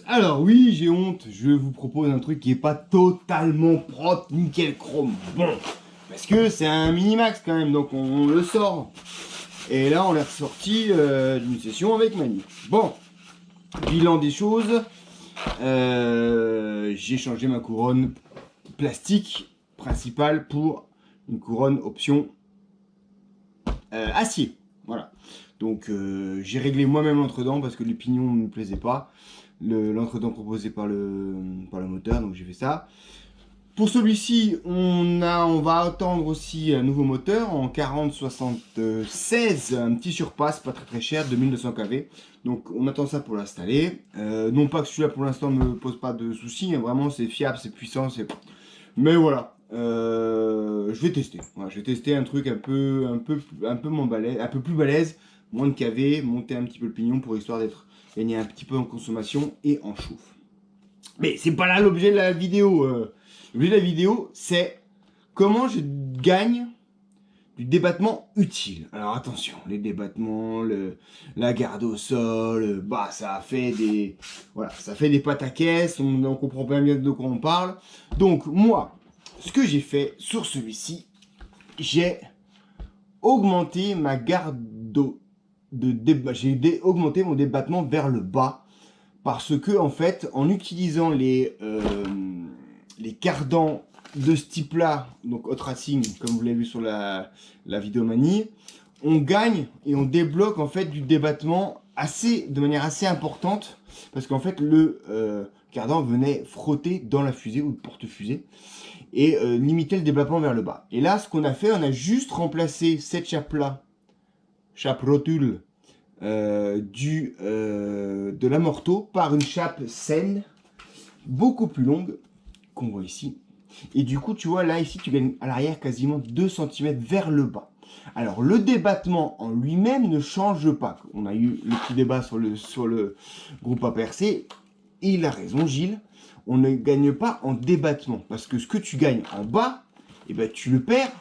tous. Alors oui, j'ai honte, je vous propose un truc qui est pas totalement propre, nickel chrome. Bon, parce que c'est un minimax quand même, donc on le sort. Et là, on l'a ressorti d'une session avec Mani. Bon, bilan des choses. J'ai changé ma couronne plastique principale pour une couronne option acier. Voilà. Donc j'ai réglé moi-même l'entredent parce que les pignons ne me plaisaient pas. L'entredent proposé par le moteur, donc j'ai fait ça. Pour celui-ci, on va attendre aussi un nouveau moteur en 4076, un petit surpasse, pas très cher, 2200 kV. Donc on attend ça pour l'installer. Non pas que celui-là pour l'instant ne me pose pas de soucis, hein, vraiment c'est fiable, c'est puissant, c'est... Mais voilà, je vais tester. Voilà, je vais tester un truc un peu plus balèze, moins de kV, monter un petit peu le pignon pour histoire d'être gagner un petit peu en consommation et en chauffe. Mais c'est pas là l'objet de la vidéo. L'objet de la vidéo, c'est comment je gagne du débattement utile. Alors attention, les débattements, la garde au sol, bah ça fait des pâtes à caisse, on comprend pas bien de quoi on parle. Donc moi, ce que j'ai fait sur celui-ci, j'ai augmenté ma garde j'ai augmenté mon débattement vers le bas parce que en fait, en utilisant les cardans de ce type-là, donc hot racing, comme vous l'avez vu sur la vidéo Mani, on gagne et on débloque en fait du débattement de manière assez importante, parce qu'en fait le cardan venait frotter dans la fusée ou le porte-fusée et limiter le débattement vers le bas. Et là, ce qu'on a fait, on a juste remplacé cette chape-là, chape rotule, de l'amorto par une chape saine, beaucoup plus longue, qu'on voit ici. Et du coup, tu vois, là, ici, tu gagnes à l'arrière quasiment 2 cm vers le bas. Alors, le débattement en lui-même ne change pas. On a eu le petit débat sur le groupe APRC. Il a raison, Gilles. On ne gagne pas en débattement. Parce que ce que tu gagnes en bas, eh ben, tu le perds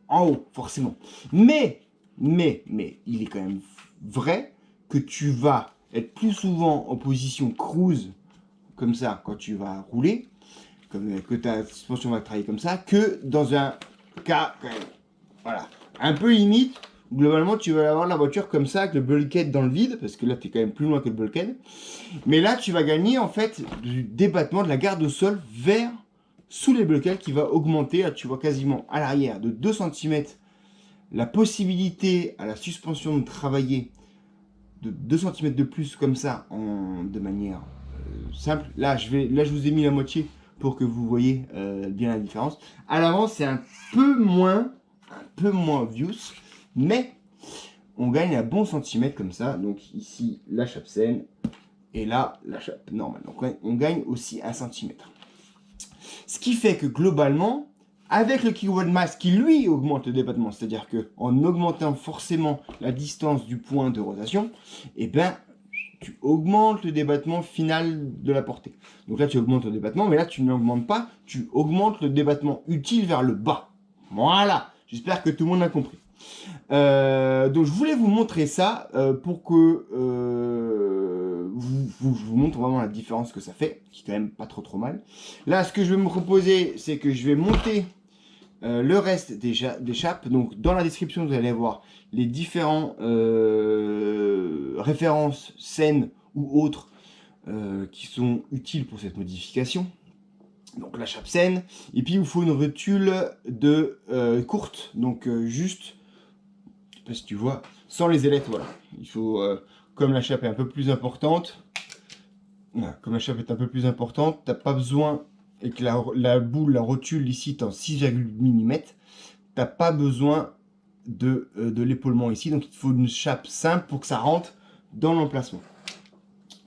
en haut, forcément. Mais, il est quand même vrai que tu vas être plus souvent en position cruise, comme ça, quand tu vas rouler, que ta suspension va travailler comme ça, que dans un cas, voilà, un peu limite, où globalement tu vas avoir la voiture comme ça, avec le bulkhead dans le vide, parce que là tu es quand même plus loin que le bulkhead, mais là tu vas gagner en fait du débattement de la garde au sol vers sous les bulkheads qui va augmenter, là tu vois quasiment à l'arrière de 2 cm la possibilité à la suspension de travailler de 2 cm de plus comme ça, de manière simple. Là je vous ai mis la moitié pour que vous voyez bien la différence. À l'avant, c'est un peu moins obvious, mais on gagne un bon centimètre comme ça. Donc ici, la chape saine, et là, la chape normale. Donc on gagne aussi 1 centimètre. Ce qui fait que globalement, avec le kilowatt mass qui lui augmente le débattement, c'est-à-dire qu'en augmentant forcément la distance du point de rotation, eh ben, tu augmentes le débattement final de la portée. Donc là, tu augmentes le débattement, mais là, tu n'augmentes pas, tu augmentes le débattement utile vers le bas. Voilà, j'espère que tout le monde a compris. Donc je voulais vous montrer ça pour que je vous montre vraiment la différence que ça fait, qui est quand même pas trop mal. Là, ce que je vais me proposer, c'est que je vais monter le reste des chapes. Donc dans la description, vous allez voir les différents références, scènes ou autres qui sont utiles pour cette modification. Donc la chape saine, et puis il vous faut une rotule de courte, donc juste, je sais pas si tu vois, sans les ailettes, voilà. Il faut, comme la chape est un peu plus importante, voilà, comme la chape est un peu plus importante, t'as pas besoin, et que la boule, la rotule ici est en 6,8 mm, t'as pas besoin de l'épaulement ici, donc il te faut une chape simple pour que ça rentre dans l'emplacement.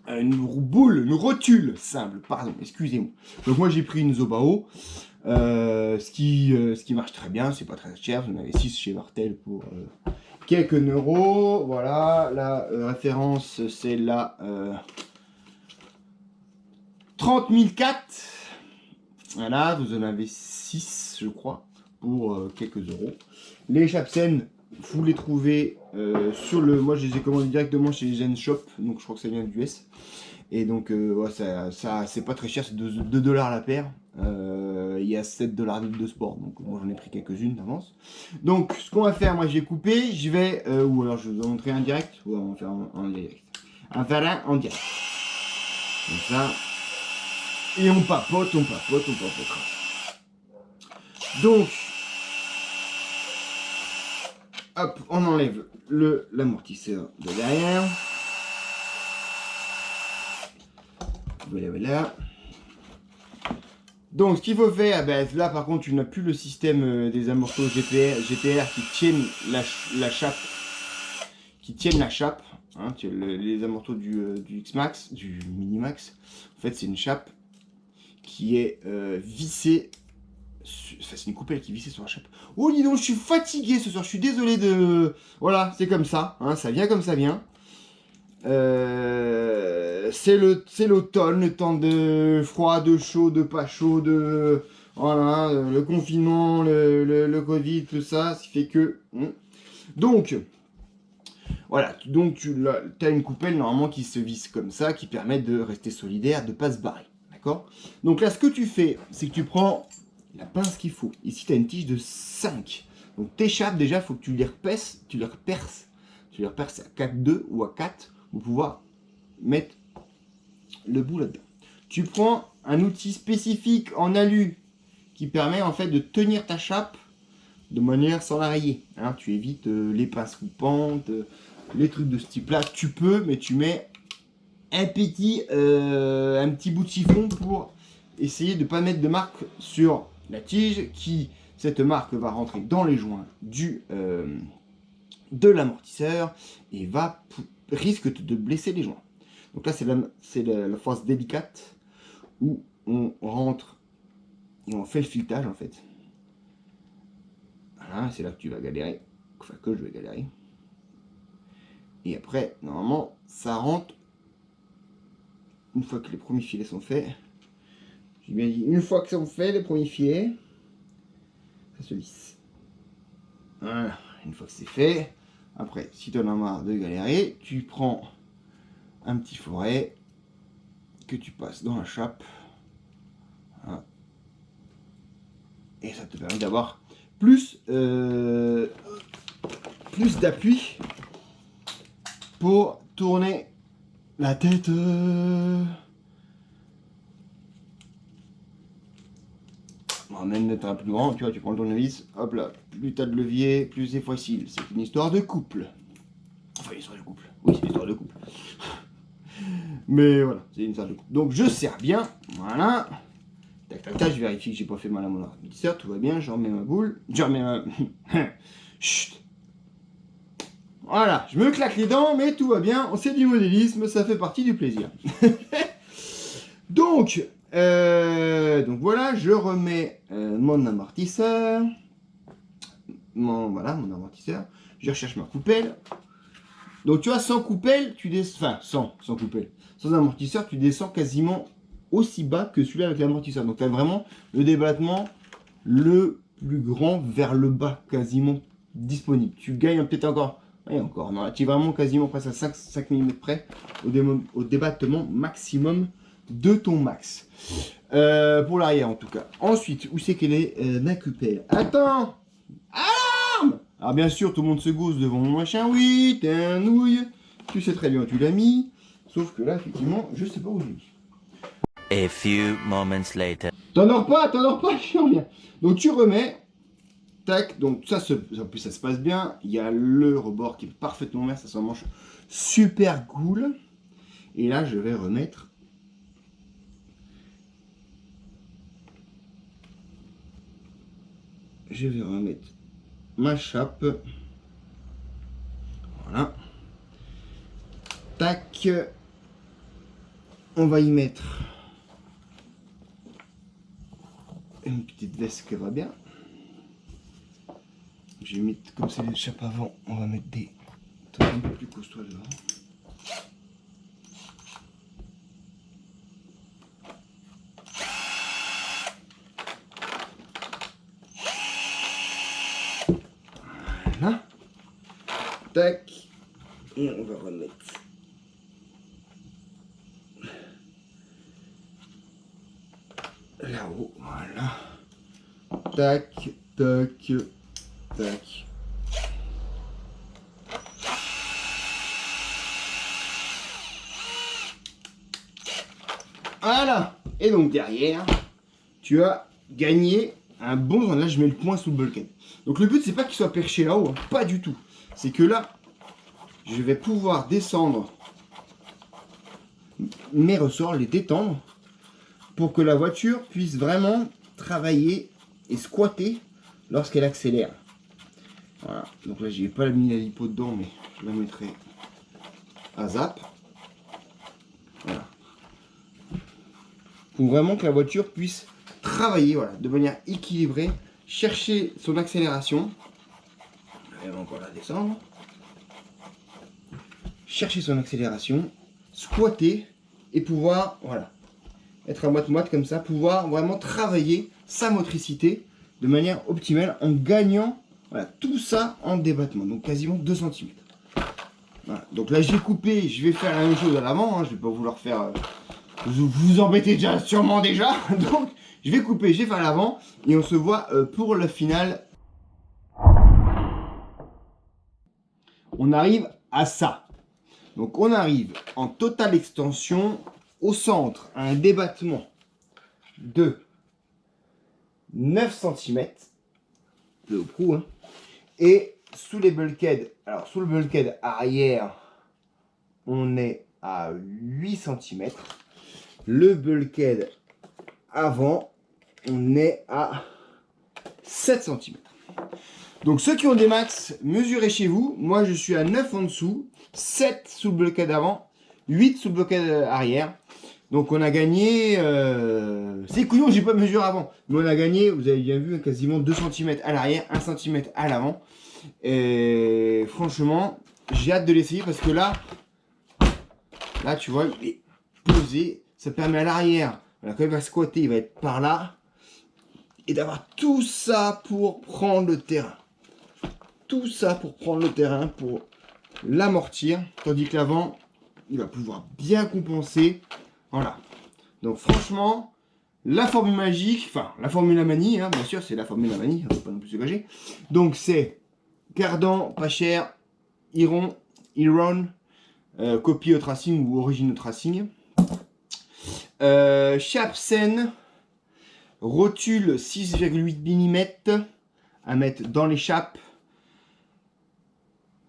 Une rotule simple, pardon, excusez-moi. Donc moi j'ai pris une Zobao, ce qui marche très bien, c'est pas très cher, vous en avez 6 chez Martel pour quelques euros. Voilà, la référence c'est la 30004. Voilà, vous en avez 6 je crois, pour quelques euros. Les chapsènes, vous les trouvez sur le... Moi je les ai commandés directement chez Zen Shop, donc je crois que ça vient du US. Et donc, ouais, ça c'est pas très cher, c'est 2 $ la paire. Il y a 7 $ de sport, donc moi j'en ai pris quelques-unes d'avance. Donc, ce qu'on va faire, moi j'ai coupé, je vais, ou alors je vais vous montrer un direct, ou on va faire en direct. On va faire un en direct. Comme ça. Et on papote, on papote, on papote. Donc, hop, on enlève l'amortisseur de derrière. Voilà, voilà. Donc, ce qu'il faut faire, ben, là par contre, tu n'as plus le système des amortos GPR qui tiennent la chape. Qui tiennent la chape. Hein, les amortos du X-Max, du Minimax. En fait, c'est une chape qui est vissée. Enfin, c'est une coupelle qui est vissée sur la chape. Oh, dis donc, je suis fatigué ce soir. Je suis désolé de. Voilà, c'est comme ça. Hein, ça vient comme ça vient. C'est l'automne, le temps de froid, de chaud, de pas chaud, de voilà, le confinement, le Covid, tout ça, ce qui fait que donc voilà, donc tu as une coupelle normalement qui se visse comme ça, qui permet de rester solidaire, de pas se barrer, d'accord? Donc là, ce que tu fais, c'est que tu prends la pince qu'il faut. Ici, tu as une tige de 5. Donc t'échappes déjà, il faut que tu les reperces, à 4,2 ou à 4 pour pouvoir mettre le bout là-dedans. Tu prends un outil spécifique en alu qui permet en fait de tenir ta chape de manière sans la rayer. Hein, tu évites les pinces coupantes, les trucs de ce type-là. Tu peux, mais tu mets un petit bout de chiffon pour essayer de ne pas mettre de marque sur la tige cette marque va rentrer dans les joints de l'amortisseur et risque de blesser les joints. Donc là, c'est la phase délicate où on rentre et on fait le filetage en fait. Voilà, c'est là que tu vas galérer, enfin que je vais galérer. Et après, normalement, ça rentre une fois que les premiers filets sont faits. J'ai bien dit, une fois que sont faits les premiers filets, ça se lisse. Voilà, une fois que c'est fait, après, si tu en as marre de galérer, tu prends un petit foret que tu passes dans la chape. Voilà. Et ça te permet d'avoir plus d'appui pour tourner la tête. Bon, même d'être un plus grand, tu vois, tu prends le tournevis, hop là, plus t'as de levier, plus c'est facile. C'est une histoire de couple. Enfin, une histoire de couple. Oui, c'est une histoire de couple. Mais voilà, c'est une histoire de couple. Donc je serre bien, voilà. Tac, tac, tac, je vérifie que j'ai pas fait mal à mon amortisseur, tout va bien, j'en remets ma boule. J'en remets ma... Chut. Voilà, je me claque les dents, mais tout va bien, c'est du modélisme, ça fait partie du plaisir. Donc voilà, je remets mon amortisseur. Mon amortisseur. Je recherche ma coupelle. Donc tu vois, sans coupelle, tu descends. Enfin, sans coupelle. Sans amortisseur, tu descends quasiment aussi bas que celui-là avec l'amortisseur. Donc tu as vraiment le débattement le plus grand vers le bas, quasiment disponible. Tu gagnes peut-être encore. Et encore, non, tu es vraiment quasiment presque à 5 mm près au débattement maximum de ton max. Pour l'arrière en tout cas. Ensuite, où c'est qu'elle est ma coupelle? Attends! Alarme! Alors bien sûr, tout le monde se gausse devant mon machin. Oui, t'es un nouille. Tu sais très bien où tu l'as mis. Sauf que là, effectivement, je sais pas où je l'ai mis. A few moments later. T'endors pas, je reviens. Donc tu remets. Tac, donc ça en plus ça se passe bien. Il y a le rebord qui est parfaitement vert, ça se mange super cool. Et là, je vais remettre. Je vais remettre ma chape. Voilà. Tac. On va y mettre une petite veste qui va bien. Je vais mettre, comme c'est les chapes avant, on va mettre des trucs un peu plus costauds devant. Voilà. Tac. Et on va remettre là-haut, voilà. Tac, tac, tac. Voilà. Et donc derrière, tu as gagné un bon... Là, je mets le point sous le bulkhead. Donc le but, c'est pas qu'il soit perché là-haut, hein. Pas du tout. C'est que là, je vais pouvoir descendre mes ressorts, les détendre, pour que la voiture puisse vraiment travailler et squatter lorsqu'elle accélère. Voilà. Donc là, j'ai pas mis la lipo dedans, mais je la mettrai à zap. Voilà. Pour vraiment que la voiture puisse travailler, voilà, de manière équilibrée, chercher son accélération. Elle va encore la descendre. Chercher son accélération, squatter et pouvoir, voilà, être à moite-moite comme ça, pouvoir vraiment travailler sa motricité de manière optimale en gagnant, voilà, tout ça en débattement, donc quasiment 2 cm. Voilà. Donc là j'ai coupé, je vais faire la même chose à l'avant, hein, je vais pas vouloir faire... vous embêtez déjà sûrement déjà, donc je vais couper, je vais faire l'avant et on se voit pour le final. On arrive à ça. Donc on arrive en totale extension au centre, à un débattement de 9 cm, peu au prou, hein, et sous les bulkheads, alors sous le bulkhead arrière, on est à 8 cm, le bulkhead avant, on est à 7 cm. Donc ceux qui ont des max, mesurez chez vous. Moi je suis à 9 en dessous, 7 sous le bulkhead avant, 8 sous le bulkhead arrière. Donc on a gagné, c'est couillon, j'ai pas mesuré avant, mais on a gagné, vous avez bien vu, quasiment 2 cm à l'arrière, 1 cm à l'avant. Et franchement, j'ai hâte de l'essayer parce que là tu vois, il est posé, ça permet à l'arrière, voilà, quand il va squatter, il va être par là, et d'avoir tout ça pour prendre le terrain. Tout ça pour prendre le terrain, pour l'amortir, tandis que l'avant, il va pouvoir bien compenser. Voilà. Donc franchement, la formule magique, enfin la formule Amani, hein, bien sûr, c'est la formule Amani, on ne peut pas non plus se cacher. Donc c'est cardan, pas cher, Iron, copie au tracing ou origine au tracing. Chape Sen, rotule 6,8 mm à mettre dans les chapes.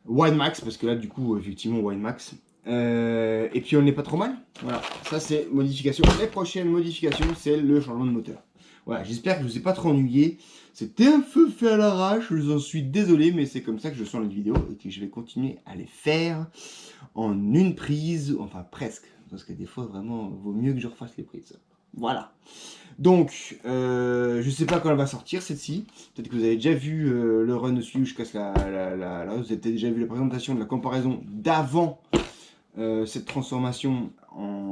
Wide Max, parce que là du coup effectivement Wide Max. Et puis on n'est pas trop mal. Voilà, ça c'est modification. Les prochaines modifications, c'est le changement de moteur. Voilà, j'espère que je vous ai pas trop ennuyé. C'était un peu fait à l'arrache, je vous en suis désolé, mais c'est comme ça que je sens les vidéos et que je vais continuer à les faire en une prise, enfin presque, parce que des fois vraiment vaut mieux que je refasse les prises. Voilà. Donc, je sais pas quand elle va sortir celle-ci. Peut-être que vous avez déjà vu le run dessus où je casse vous avez peut-être déjà vu la présentation de la comparaison d'avant cette transformation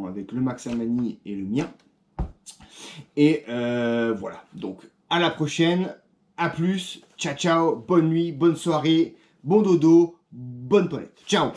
avec le Max Amani et le mien. Et voilà. Donc, à la prochaine. À plus. Ciao, ciao. Bonne nuit, bonne soirée, bon dodo, bonne toilette. Ciao.